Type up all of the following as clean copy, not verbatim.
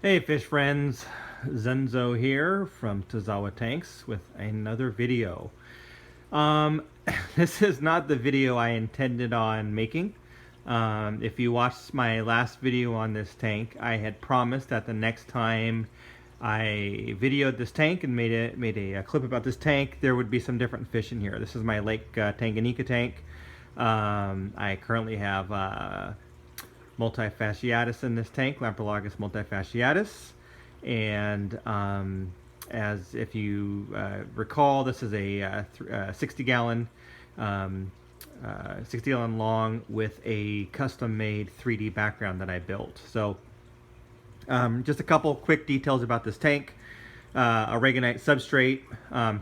Hey fish friends, Zenzo here from Tozawa Tanks with another video. Um, this is not the video I intended on making. If you watched my last video on this tank, I had promised that the next time I videoed this tank and made a clip about this tank, there would be some different fish in here. This is my Lake Tanganyikan tank. I currently have multifasciatus in this tank, Lamprologus multifasciatus. And as if you recall, this is a 60 gallon 60 gallon long with a custom made 3D background that I built. So just a couple quick details about this tank. Aragonite substrate,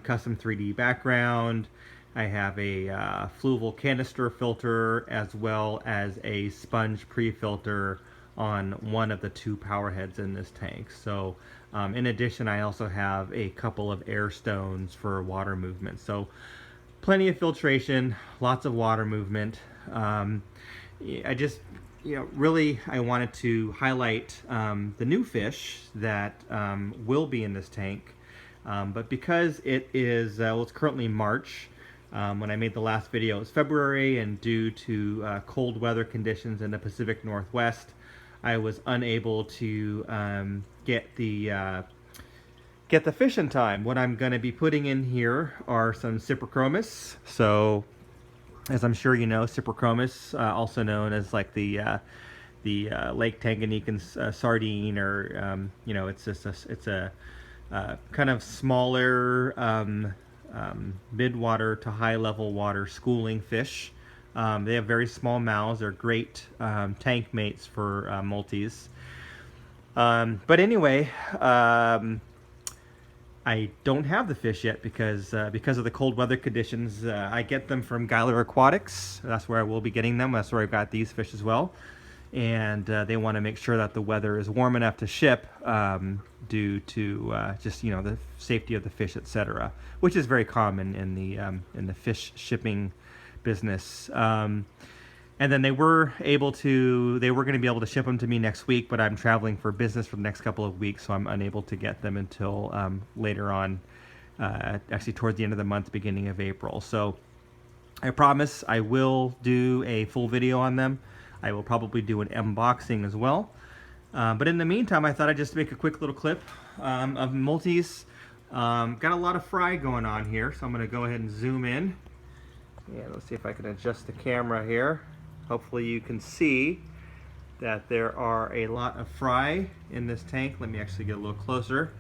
custom 3D background. I have a fluval canister filter as well as a sponge pre-filter on one of the two power heads in this tank. So in addition, I also have a couple of air stones for water movement. So plenty of filtration, lots of water movement. I just, really I wanted to highlight the new fish that will be in this tank. But because it is, well, it's currently March. When I made the last video, it was February, and due to cold weather conditions in the Pacific Northwest, I was unable to get the fish in time. What I'm going to be putting in here are some Cyprichromis. So, as I'm sure you know, Cyprichromis, also known as like the Lake Tanganyikan sardine, or it's just it's a kind of smaller. Mid-water to high-level water schooling fish. They have very small mouths. They're great tank mates for multis. But anyway, I don't have the fish yet because of the cold weather conditions. I get them from Geiler Aquatics. That's where I will be getting them. That's where I've got these fish as well. And they want to make sure that the weather is warm enough to ship due to just the safety of the fish, etc., which is very common in the fish shipping business. And then they were going to be able to ship them to me next week, but I'm traveling for business for the next couple of weeks, so I'm unable to get them until later on, actually towards the end of the month, beginning of April. So I promise I will do a full video on them. I will probably do an unboxing as well. But in the meantime, I thought I'd just make a quick little clip of multis. Got a lot of fry going on here, so I'm going to go ahead and zoom in. Yeah, let's see if I can adjust the camera here. Hopefully you can see that there are a lot of fry in this tank. Let me actually get a little closer.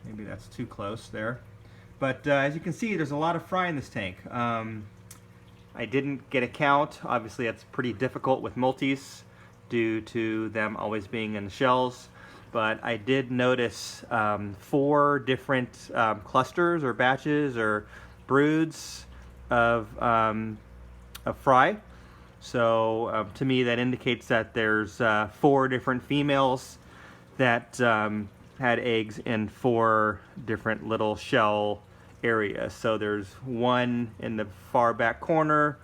Maybe that's too close there. But as you can see, there's a lot of fry in this tank. I didn't get a count. Obviously, that's pretty difficult with multis due to them always being in the shells. But I did notice 4 different clusters or batches or broods of fry. So to me, that indicates that there's 4 different females that had eggs in 4 different little shell areas. So there's one in the far back corner,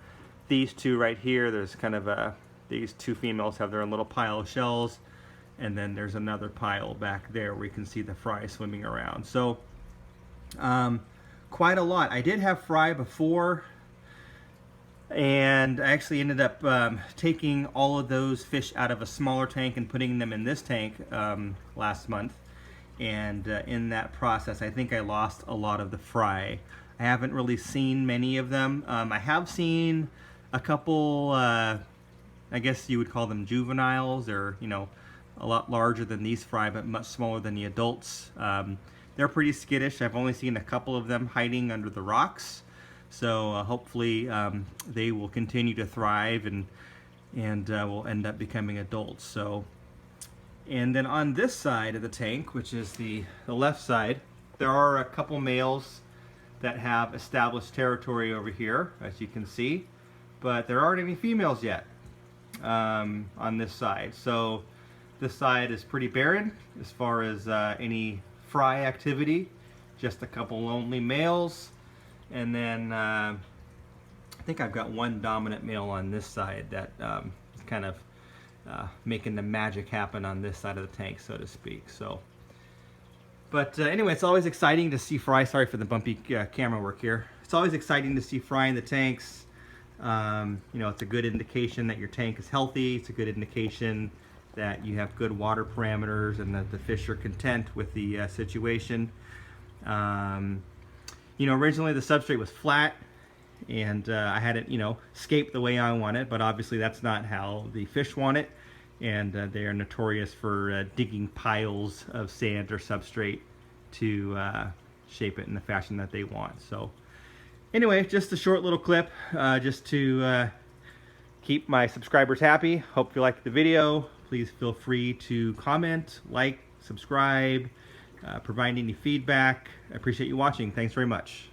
these 2 right here, there's kind of these 2 females have their own little pile of shells, and then there's another pile back there where you can see the fry swimming around. So quite a lot. I did have fry before, and I actually ended up taking all of those fish out of a smaller tank and putting them in this tank last month. And in that process, I think I lost a lot of the fry. I haven't really seen many of them. I have seen a couple, I guess you would call them juveniles, or a lot larger than these fry, but much smaller than the adults. They're pretty skittish. I've only seen a couple of them hiding under the rocks. So hopefully they will continue to thrive and will end up becoming adults. So. And then on this side of the tank, which is the left side, there are a couple males that have established territory over here, as you can see, but there aren't any females yet on this side. So this side is pretty barren as far as any fry activity, just a couple lonely males. And then I think I've got one dominant male on this side that is kind of making the magic happen on this side of the tank, so to speak. So, but anyway, it's always exciting to see fry. Sorry for the bumpy camera work here. It's always exciting to see fry in the tanks. You know, it's a good indication that your tank is healthy. It's a good indication that you have good water parameters and that the fish are content with the situation. You know, originally the substrate was flat, and I had it, you know, scape the way I want it, but obviously that's not how the fish want it, and they are notorious for digging piles of sand or substrate to shape it in the fashion that they want. So anyway, just a short little clip just to keep my subscribers happy. Hope you liked the video. Please feel free to comment, like, subscribe, provide any feedback. I appreciate you watching. Thanks very much.